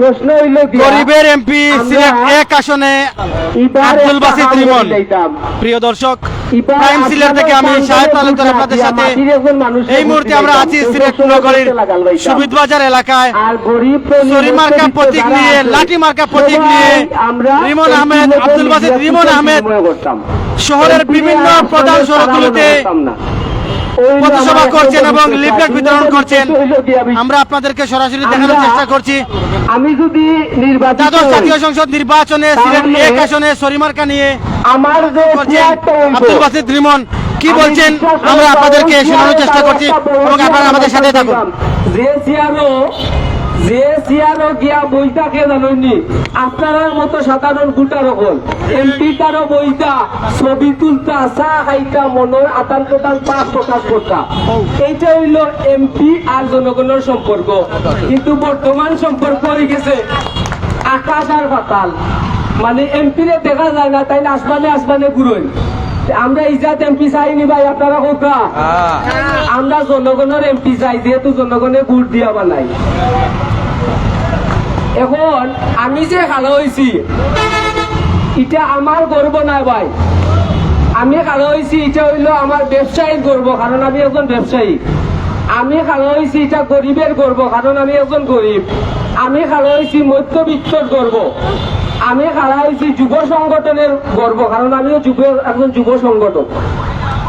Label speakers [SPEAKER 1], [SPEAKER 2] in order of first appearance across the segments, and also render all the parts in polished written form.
[SPEAKER 1] প্রশ্ন হইল
[SPEAKER 2] গরিবের এমপি সিলেট 1 আসনে আব্দুল বাসিত রিমন। প্রিয় দর্শক, প্রাইম সিলেট থেকে আমি শাহেদ তালুকদার আপনাদের সাথে এই মুহূর্তে আমরা আছি সিলেট নগরীর সুবিদ বাজার এলাকায়। সরি মার্কা প্রতীক নিয়ে, লাঠি মার্কা প্রতীক নিয়ে রিমন আহমেদ, আব্দুল বাসিত রিমন আহমেদ শহরের বিভিন্ন প্রধান সড়কগুলোতে পথসভা করছেন এবং লিফলেট বিতরণ করছেন। আমরা আপনাদেরকে সরাসরি দেখানোর চেষ্টা করছি।
[SPEAKER 1] আমি যদি
[SPEAKER 2] দ্বাদশ জাতীয় সংসদ নির্বাচনে সিলেট 1 আসনে সরিমার্কা নিয়ে
[SPEAKER 1] আমার যে
[SPEAKER 2] আব্দুল বাসিত রিমন কি বলছেন আমরা আপনাদেরকে শোনানোর চেষ্টা করছি এবং আপনারা আমাদের সাথে থাকুন।
[SPEAKER 1] যে সিয়ারও গিয়া বইটা কে জানেননি, আপনার মতো সাধারণ গুটার হল এমপি কারো বইটা ছবি তুলতা, চা খাইতা, মনের আদান প্রদান পাঠ প্রকাশ করতা, এইটা হইল এমপি আর জনগণের সম্পর্ক। কিন্তু বর্তমান সম্পর্ক হয়ে গেছে আকাশ আর পাতাল। মানে এমপি রে দেখা যায় না, তাই আসমানে আসমানে ঘুরোই। আমরা ইজাত এমপি চাইনি ভাই, আপনারা কোথা? আমরা জনগণের এমপি চাই, যেহেতু জনগণে ভোট দিয়া বানাই। এখন আমি যে ভালো হয়েছি এটা আমার গর্ব নয় ভাই, আমি ভালো হয়েছি এটা হইলো আমার ব্যবসায়ীর গর্ব, কারণ আমি একজন ব্যবসায়ী। আমি ভালো হয়েছি এটা গরিবের গর্ব, কারণ আমি একজন গরিব। আমি ভালো হয়েছি মধ্যবিত্তর গর্ব। আমি খাড়া হয়েছি যুব সংগঠনের গর্ব, কারণ আমিও একজন যুব সংগঠন।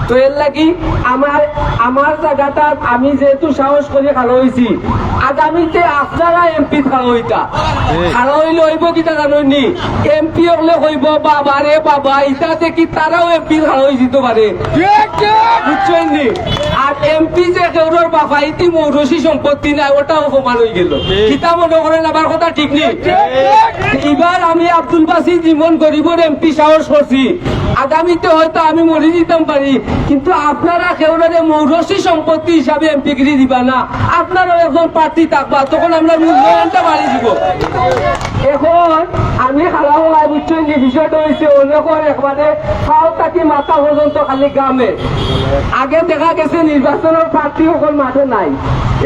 [SPEAKER 1] তো এর লাগি আমার জায়গাটা আমি যেহেতু সাহস করে খাড়া হয়েছি, আগামীতে আপনারা এমপি খাড়া হইতা, খাড়া হইলে হইব কিটা জানি, এমপি হলে হইব বাবা রে বাবা, ইটা দেখি তারাও এমপি খাড়া হয়ে যেতে পারে, বুঝছেন নি? আর এমপি যে কেউর বাবা ইতি মৌরসী সম্পত্তি নাই, ওটাও সমান হয়ে গেল। কিতা মনে করেন আমার কথা ঠিক নেই? এবার আমি আব্দুল বাসিত রিমন গরিবের এমপি সাহস করছি, আগামীতে হয়তো আমি মরে দিতাম পারি, কিন্তু আপনারা কেউরে মৌরসী সম্পত্তি হিসাবে এমপি গিরি দিবা না, আপনারাও একজন প্রার্থী থাকবা, তখন আমরা মূল্যায়নটা বাড়িয়ে দিব। এখন আমি খারাপ হয় বুঝছেন যে বিষয়টা হয়েছে অনেকের একবারে খাও থাকি মাথা পর্যন্ত খালি গ্রামে। আগে দেখা গেছে নির্বাচনের প্রার্থী এখন মাঠে নাই,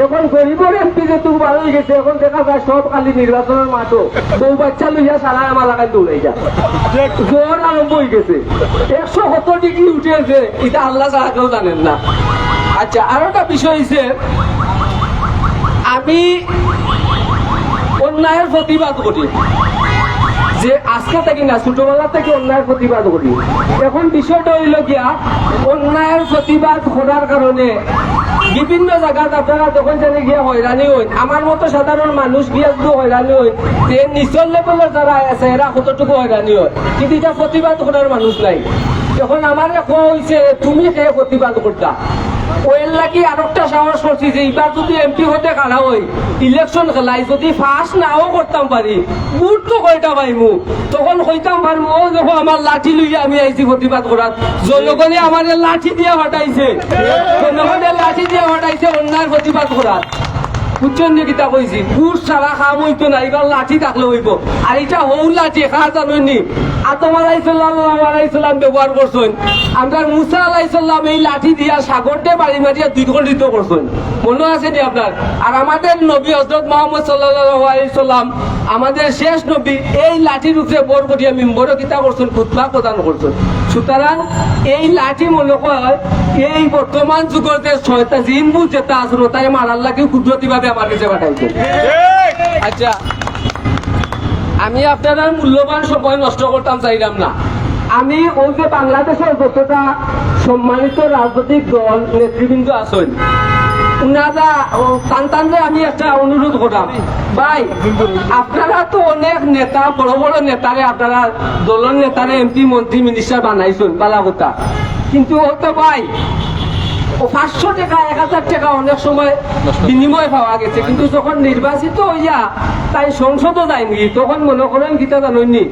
[SPEAKER 1] এখন গরিবের এমপি যেহেতু ভালো হয়ে গেছে, এখন দেখা যায় সব খালি নির্বাচনের মাঠও বউ বাচ্চা লইয়া সারা আমার এলাকায় দৌড়াই যায়, জোর আরম্ভ হয়ে গেছে। 170 ডিগ্রি উঠেছে, এটা আল্লাহ ছাড়া কেউ জানেন না। আচ্ছা, আরো একটা বিষয় হয়েছে, আমি অন্যায়ের প্রতিবাদ করি, যে আজকে থেকে না ছোটবেলা থেকে অন্যায়ের প্রতিবাদ করি। এখন বিষয়টা হইল গিয়া অন্যায়ের প্রতিবাদ করার কারণে বিভিন্ন জায়গায় আপনারা যখন জানি গিয়া হয়রানি হইন, আমার মতো সাধারণ মানুষ গিয়া শুধু হয়রানি হইন, যে নিচল লেভেলের যারা আছে এরা কতটুকু হয়রানি হয়, কিন্তু এটা প্রতিবাদ করার মানুষ নাই। এখন আমার কোয়া হয়েছে তুমি খেয়ে প্রতিবাদ করতা, ওয়েল লাগি আর একটা সাহস করছি যে এবার যদি এমপি হতে খাড়া হই, ইলেকশন খেলাই যদি ফার্স্ট নাও করতাম পারি, বুট তো কয়টা পাইমু, তখন হইতাম পারবো ও দেখো আমার লাঠি লইয়া আমি আইছি প্রতিবাদ করার, জনগণে আমার লাঠি দিয়ে হটাইছে, জনগণের লাঠি দিয়ে হটাইছে অন্যায় প্রতিবাদ করার। বুঝছেন যে কিতা কইছি, বুট সারা খাম হইতো না, এবার লাঠি থাকলে হইব। আর এটা হৌ লাঠি খা জানি আদম আলাইসাল্লাম ব্যবহার করছেন, আমরা মুসা আলাইসাল্লাম এই লাঠি দিয়া সাগরতে বাড়ি মারিয়া দ্বিখণ্ডিত করছেন, মনে আছে নি আপনার? আর আমাদের নবী হযরত মুহাম্মদ সাল্লাল্লাহু আলাইহি সাল্লাম, আমাদের শেষ নবী, এই লাঠির উপরে বর করিয়া মিম্বর কিতা করছেন, খুতবা প্রদান করছেন। সুতরাং এই লাঠি মনে হয় এই বর্তমান যুগের যে ছয়টা জিনবু যেটা আসলো তাই মারার লাগে কুদরতি ভাবে আমার কাছে পাঠাইছে। আচ্ছা, আমি আপনারা মূল্যবান সময় নষ্ট করতাম চাইলাম না। আমি ওই যে বাংলাদেশের যতটা সম্মানিত রাজনৈতিক দল নেতৃবৃন্দ আছেন, উনারা সন্তানদের আমি একটা অনুরোধ করলাম, ভাই আপনারা তো অনেক নেতা, বড় বড় নেতারে আপনারা দলের নেতারে এমপি মন্ত্রী মিনিস্টার বানাইছেন, বালা কথা, কিন্তু ও তো ভাই 500 টাকা 1000 টাকা অনেক সময় বিনিময় পাওয়া গেছে, কিন্তু যখন নির্বাচিত হইয়া তাই সংসদও যায়নি, তখন মনে করেন গীতা জাননি,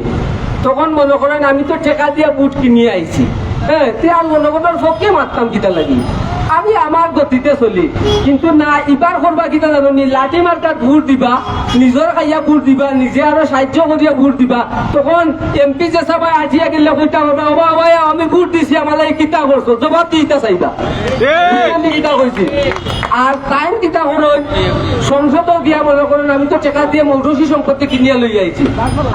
[SPEAKER 1] তখন মনে করেন আমি তো টাকা দিয়া বুট কিনিয়ে আইছি, হ্যাঁ, তে আর মনে করেন ফকে মারতাম গীতা লাগি। আমি আমার গতিতে চলি, কিন্তু না এবার করবা কিনা জানো নি, লাঠি মার্কাত ভোট দিবা, নিজের খাইয়া ভোট দিবা, নিজে আরো সাহায্য করিয়া ভোট দিবা, তখন এমপি যে সবাই আজিয়া গেলে কইতা করবা ওবা ভাই আমি ভোট দিছি আমার লাগে কিতা করছো, জবাব দিতে চাইবা আমি কিতা কইছি। আর টাইম কিতা করো সংসদ দিয়া মনে করেন আমি তো টাকা দিয়ে মৌরসী সম্পত্তি কিনিয়া লই আইছি।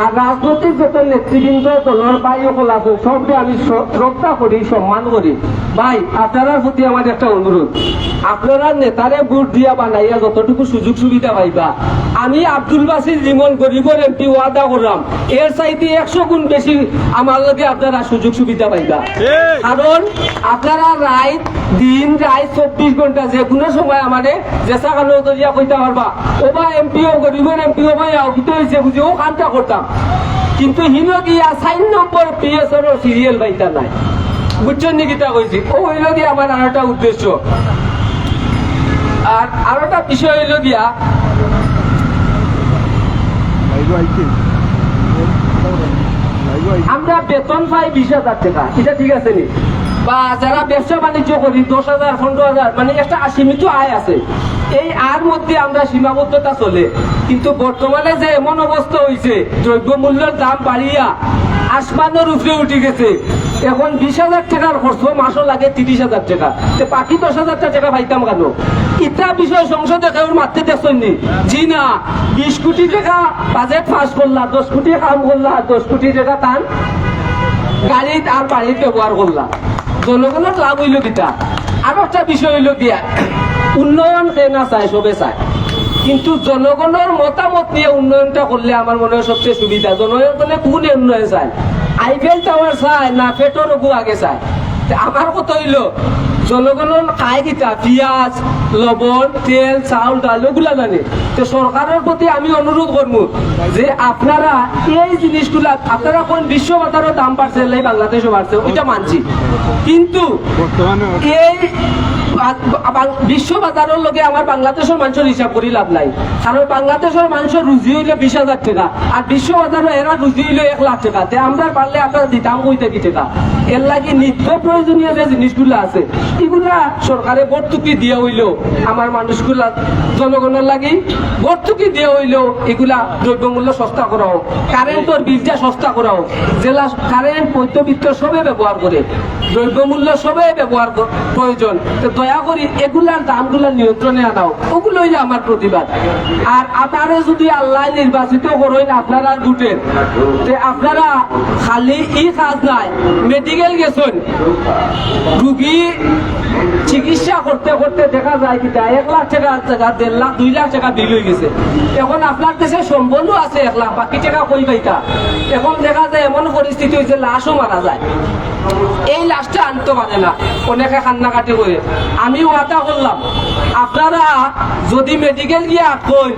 [SPEAKER 1] আর রাজনৈতিক যত নেতৃবৃন্দ দলের ভাই সকল আছে সবকে আমি শ্রদ্ধা করি, সম্মান করি। ভাই আপনার প্রতি আমার একটা অনুরোধ, আপনারা নেতারে ভোট দিয়া বানাইয়া যতটুকু সুযোগ সুবিধা পাইবা, আমি আব্দুল বাসির জীবন গরিবের এমপি ওয়াদা করলাম এর চাইতে 100 গুণ বেশি আমার লগে আপনারা সুযোগ সুবিধা পাইবা। কারণ আপনারা রাত দিন রাত 24 ঘন্টা যে কোনো সময় আমাদের জেসা কালো দরিয়া কইতে পারবা ওবা এমপিও গরিবের এমপিও ভাই আউকিতে হয়েছে বুঝি ও কামটা করতাম, কিন্তু হিনো গিয়া 4 নম্বর পিএসআর সিরিয়াল পাইতা নাই, বুঝছেন নি কিতা কইছি। ও হইল গিয়া আমার আর একটা উদ্দেশ্য। আর আরো একটা বিষয় হইল গিয়া আমরা বেতন পাই 20,000 টাকা, এটা ঠিক আছে নি? বা যারা ব্যবসা বাণিজ্য করি 10,000 15,000 মানে একটা সীমিত আয় আছে, এই আয়ের মধ্যে আমরা সীমাবদ্ধতা চলে। কিন্তু বর্তমানে যে এমন অবস্থা হয়েছে দ্রব্য মূল্যের দাম বাড়িয়া আসমানের উপরে উঠে গেছে, এখন 20,000 টাকার খরচ মাসও লাগে 30,000 টাকা, বাকি 10,000 টাকা পাইতাম কেন? ইটা বিষয় সংসদে কেউ মারতে দেখছেন নি? জি না, 20 কোটি টাকা বাজেট পাস করলা, 10 কোটি কাম করলা, 10 কোটি টাকা টান গাড়িত আর বাড়ির ব্যবহার করলা, জনগণের লাভ হইল কিটা? আরো একটা বিষয় হইল গিয়া উন্নয়ন কে না চায়, সবে চায়, কিন্তু জনগণের মতামত নিয়ে উন্নয়নটা করলে আমার মনে হয় সবচেয়ে সুবিধা। জনগণ বলে কোন উন্নয়ন চায়, আইফেল টাওয়ার চায় না পেট্রোল রঘু আগে চায়? আমার কথা হইল জনগণের খায় কিটা, পেঁয়াজ লবণ তেল চাউল ডাল ওগুলা জানে। তো সরকারের প্রতি আমি অনুরোধ করবো যে আপনারা এই জিনিসগুলা, আপনারা কোন বিশ্ব বাজারের দাম বাড়ছে এই বাংলাদেশও বাড়ছে ওইটা মানছি, কিন্তু এই বিশ্ব বাজারের লগে আমার বাংলাদেশের মানুষের হিসাব করি লাভ নাই। কারণ বাংলাদেশের মানুষের রুজি হইলে 20,000 টাকা, আর বিশ্ব বাজারে এরা রুজি হইলে 1 লাখ টাকা। আমরা পারলে আপনারা দিতাম কইতে কি টাকা? এর লাগে নিত্য প্রয়োজনীয় যে জিনিসগুলো আছে এগুলা সরকারে ভর্তুকি দিয়ে হইলো আমার মানুষগুলা জনগণের লাগে ভর্তুকি দিয়ে হইলো এগুলা দ্রব্যমূল্য সস্তা করা হোক, কারেন্টের বিলটা সস্তা করা হোক, জেলা কারেন্ট মধ্যবিত্ত সবে ব্যবহার করে, দ্রব্যমূল্য সবে ব্যবহার প্রয়োজন। দয়া করি এগুলার দামগুলা নিয়ন্ত্রণে আনাও, ওগুলো হইলে আমার প্রতিবাদ। আর আপনারা যদি আল্লাহ নির্বাচিত করেন আপনারা দুটের, আপনারা খালি ই কাজ নাই, মেডিকেল গেছেন রুগী চিকিৎসা করতে করতে দেখা যায় কি 1 লাখ টাকা 1.5 লাখ 2 লাখ টাকা বিল হয়ে গেছে। এখন আপনার দেশে সম্বলও আছে 1 লাখ, বাকি টাকা কই পাইতা? এখন দেখা যায় এমন পরিস্থিতি হয়েছে লাশও মারা যায়, এই লাশটা আনতে পারে না, অনেকে কান্নাকাটি করে। আমি ওয়াদা করলাম আপনারা যদি মেডিকেল গিয়ে আটকই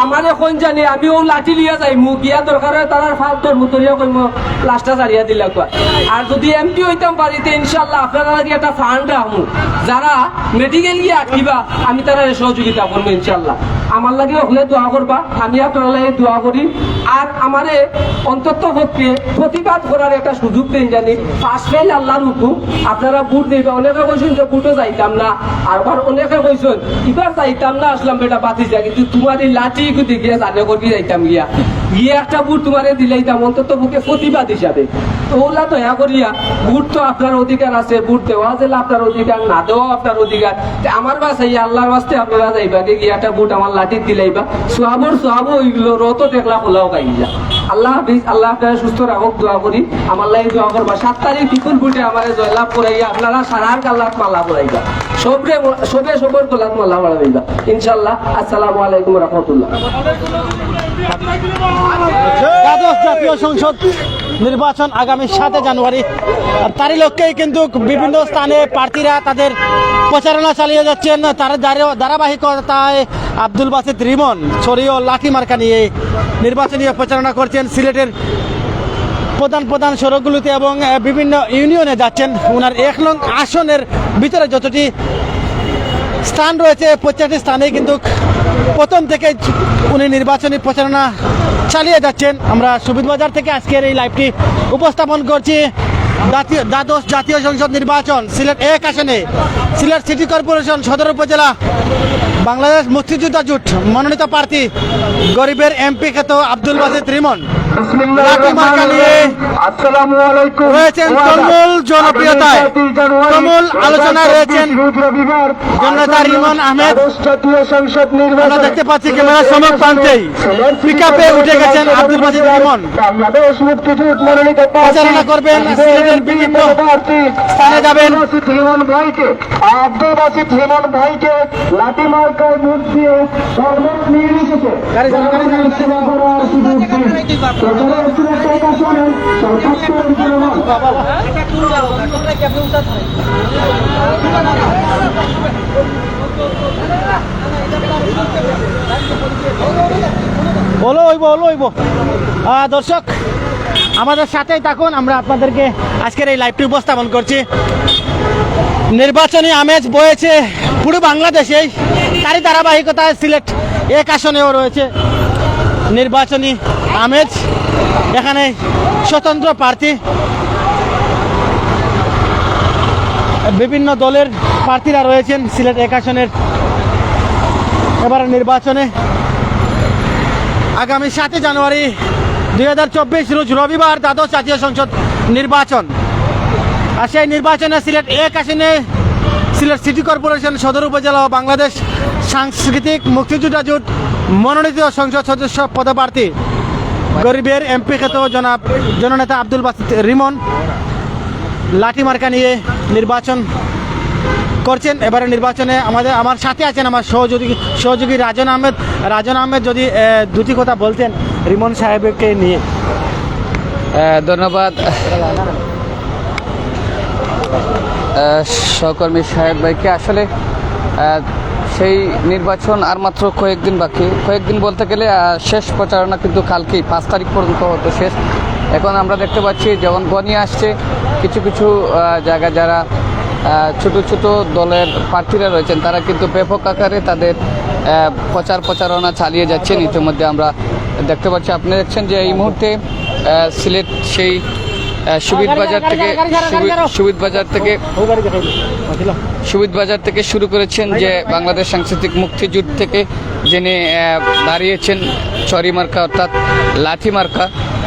[SPEAKER 1] আমার এখন জানি আমি ও লাঠি লিয়া যাই মুখ গিয়া দরকার হয় তার ফালতর মুতরিয়া কইম লাশটা ছাড়িয়া দিলা। আর যদি এমপি হইতাম বাড়িতে ইনশাল্লাহ আপনারা লাগে একটা ফান্ড রাখবো, যারা মেডিকেল গিয়ে আটকিবা আমি তারা সহযোগিতা করবো ইনশাল্লাহ। আমার লাগে হলে দোয়া করবা, আমি আপনারা লাগে দোয়া করি। আর আমারে অন্তত পক্ষে প্রতিবাদ করার একটা সুযোগ দেন জানি, পাশ ফেল আল্লাহর হুকুম, আপনারা বুট দিবা। অনেকে কইছেন যে বুটও যাইতাম না, আবার অনেকে কইছেন এবার যাইতাম না, আসলাম বেটা বাতি যা, কিন্তু তোমার এই লাঠি দেখিয়ে জানে করবি যাইতাম গিয়া গিয়ে একটা বুট তোমারে দিলাইতাম অন্তত পক্ষে প্রতিবাদ হিসাবে। তো ওলা দয়া করিয়া বুট তো আপনার অধিকার আছে, বুট দেওয়া গেলে আপনার অধিকার, না দেওয়া আপনার অধিকার। আমার বাসাই আল্লাহর বাস্তে আপনারা যাইবা গিয়ে একটা বুট আমার লাঠি দিলাইবা, সোয়াবো ওইগুলো রত দেখলা খোলাও গাইলা। আল্লাহ হাফিজ, আল্লাহ আপনারা সুস্থ রাখুক, দোয়া করি। আমার লাগে দোয়া করবা 7 তারিখ বিপুল বুটে আমার জয়লাভ করাইয়া আপনারা সারার কাল্লাত মালা করাইবা, সবে সবর কাল্লাত মালা করাইবা ইনশাল্লাহ। আসসালামু আলাইকুম রহমতুল্লাহ।
[SPEAKER 2] দ্বাদশ জাতীয় সংসদ নির্বাচন আগামী 7 জানুয়ারি, আর তারই লক্ষ্যেই কিন্তু বিভিন্ন স্থানে প্রার্থীরা তাদের প্রচারণা চালিয়ে যাচ্ছেন। তার ধারাবাহিকতায় আব্দুল বাসিত রিমন ছড়ি ও লাঠি মার্কা নিয়ে নির্বাচনী প্রচারণা করছেন। সিলেটের প্রধান সড়কগুলোতে এবং বিভিন্ন ইউনিয়নে যাচ্ছেন। ওনার 1 নং আসনের ভিতরে যতটি স্থান রয়েছে প্রত্যেকটি স্থানে কিন্তু প্রথম থেকে উনি নির্বাচনী প্রচারণা চালিয়ে যাচ্ছেন। আমরা সুবিধবাজার থেকে আজকের এই লাইভটি উপস্থাপন করছি। দ্বাদশ জাতীয় সংসদ নির্বাচন সিলেট 1 আসনে সিলেট সিটি কর্পোরেশন সদর উপজেলা বাংলাদেশ মুক্তিযোদ্ধা জোট মনোনীত প্রার্থী গরিবের এমপি খ্যাত আব্দুল বাসিত রিমন লাঠি মার্কা নিয়ে রয়েছেন তলমূল জনপ্রিয়তায়, তুমুল আলোচনায় রয়েছেন জননেতা রিমন আহমেদ। আমরা দেখতে পাচ্ছি ক্যামেরার সমক প্রান্তেই পিকআপে উঠে গেছেন আব্দুল বাসিত রিমন। প্রচারণা করবেন, সিলেটের বিভিন্ন স্থানে যাবেন।
[SPEAKER 3] আব্দুল বাসিত রিমন ভাইকে লাঠি মার্কায় ভোট দিয়ে সর্বোচ্চ নির্বিশেষে সেবা করার সুযোগ দিন। প্রচারের সিলেট 1 আসনে সর্বোচ্চ জনগণ
[SPEAKER 2] দর্শক আমাদের সাথেই থাকুন, আমরা আপনাদেরকে আজকের এই লাইভটি উপস্থাপন করছি। নির্বাচনী আমেজ বয়েছে পুরো বাংলাদেশেই, তারই ধারাবাহিকতায় সিলেট 1 আসনেও রয়েছে নির্বাচনী আমেজ। এখানে স্বতন্ত্র প্রার্থী, বিভিন্ন দলের প্রার্থীরা রয়েছেন সিলেট 1 আসনের এবার নির্বাচনে। আগামী 7 জানুয়ারি 2024 রোজ রবিবার দ্বাদশ জাতীয় সংসদ নির্বাচন। আর সেই নির্বাচনে সিলেট 1 আসনে সিলেট সিটি কর্পোরেশন সদর উপজেলা ও বাংলাদেশ সাংস্কৃতিক মুক্তিযোদ্ধা জোট মনোনীত সংসদ সদস্য পদপ্রার্থী গরিবের এমপি খ্যাত জননেতা আব্দুল বাসিত রিমন লাঠি মার্কা নিয়ে নির্বাচন করছেন। এবারে নির্বাচনে আমার সাথে আছেন আমার সহযোগী রাজন আহমেদ যদি দুটি কথা বলতেন রিমন সাহেবকে নিয়ে।
[SPEAKER 4] ধন্যবাদ সহকর্মী সাহেব ভাইকে। আসলে সেই নির্বাচন আর মাত্র কয়েকদিন বলতে গেলে শেষ প্রচারণা কিন্তু কালকেই 5 তারিখ পর্যন্ত হতো শেষ। এখন আমরা দেখতে পাচ্ছি যেমন গনিয়ে আসছে কিছু কিছু জায়গা, যারা ছোট দলের প্রার্থীরা রয়েছেন তারা কিন্তু ব্যাপক আকারে তাদের প্রচারণা চালিয়ে যাচ্ছেন। ইতিমধ্যে আমরা দেখতে পাচ্ছি, আপনি দেখছেন যে এই মুহূর্তে সিলেট সেই সুবিদ বাজার থেকে শুরু করেছেন যে বাংলাদেশ সাংস্কৃতিক মুক্তিযুদ্ধ থেকে যিনি দাঁড়িয়েছেন চরি মার্কা অর্থাৎ লাঠি মার্কা,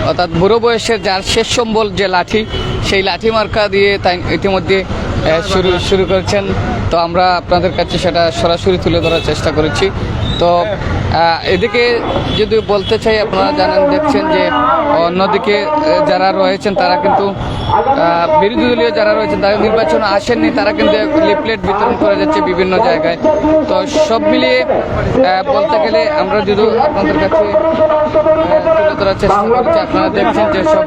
[SPEAKER 4] অর্থাৎ বুড়ো বয়সের যার শেষ সম্বল যে লাঠি, সেই লাঠি মার্কা দিয়ে তাই ইতিমধ্যে শুরু করেছেন। তো আমরা আপনাদের কাছে সেটা সরাসরি তুলে ধরার চেষ্টা করেছি। তো এদিকে যদি বলতে চাই, আপনারা দেখছেন যে অন্যদিকে যারা রয়েছেন তারা কিন্তু বিরোধী দলীয় যারা রয়েছেন তারা নির্বাচনে আসেননি, তারা কিন্তু লিফলেট বিতরণ করে যাচ্ছে বিভিন্ন জায়গায়। তো সব মিলিয়ে বলতে গেলে আমরা যদি আপনাদের কাছে তুলে ধরার চেষ্টা করছি, আপনারা দেখছেন যে সব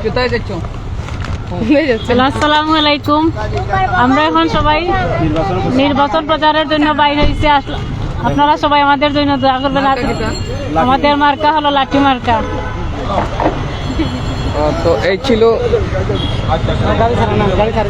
[SPEAKER 4] কোথায় দেখছো
[SPEAKER 5] আসসালামু আলাইকুম। আমরা এখন সবাই নির্বাচন প্রচারের জন্য বাইরে হয়েছি। আপনারা সবাই আমাদের জন্য দোয়া করবেন। আমাদের মার্কা হলো লাঠি মার্কা।
[SPEAKER 4] তো এই ছিল
[SPEAKER 2] গাড়ি ছাড়া